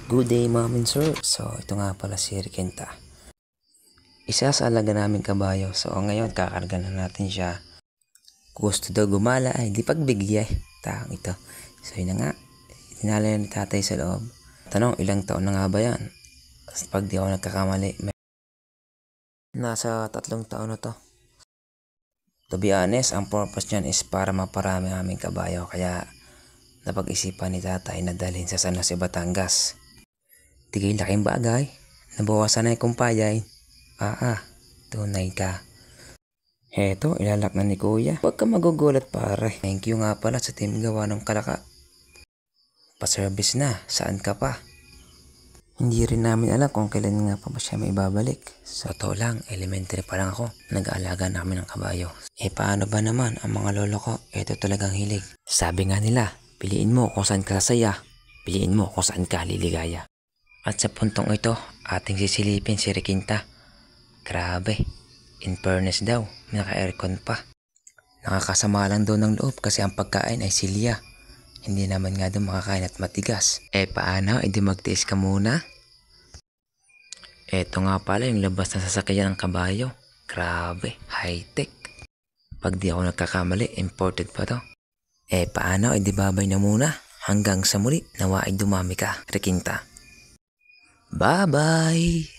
Good day, ma'am and sir. So, ito nga pala si Riquenta. Isa sa alaga naming kabayo. So, ngayon, kakarga na natin siya. Gusto daw gumala ay di pagbigay. Taong ito. So, yun na nga. Dinala ni tatay sa loob. Tanong, ilang taon na nga ba yan? Pag di ako nagkakamali, nasa 3 taon na to. To be honest, ang purpose niyan is para maparami aming kabayo. Kaya, napag-isipan ni tatay na dalhin sa San Jose, Batangas. Tigay laking bagay. Nabawasan na yung kumpayay. Tunay ka. Heto, ilalak na ni kuya. Huwag ka magugulat pare. Thank you nga pala sa team gawa ng kalaka. Pa-service na. Saan ka pa? Hindi rin namin alam kung kailan nga pa ba siya may babalik. Sa totoo lang, elementary pa lang ako. Nag-aalaga namin ng kabayo. Paano ba naman ang mga lolo ko? Ito talagang hilig. Sabi nga nila, piliin mo kung saan ka sasaya. Piliin mo kung saan ka liligaya. At sa puntong ito, ating sisilipin si Riquenta. Grabe, in fairness daw, naka-aircon pa. Nakakasama lang daw ng loob kasi ang pagkain ay silya. Hindi naman nga daw makakain at matigas. Paano? Di magtiis ka muna? Eto nga pala yung labas na sasakyan ng kabayo. Grabe, high-tech. Pag di ako nagkakamali, imported pa to. Paano? Di babay na muna. Hanggang sa muli, nawa ay dumami ka, Riquenta. Bye-bye!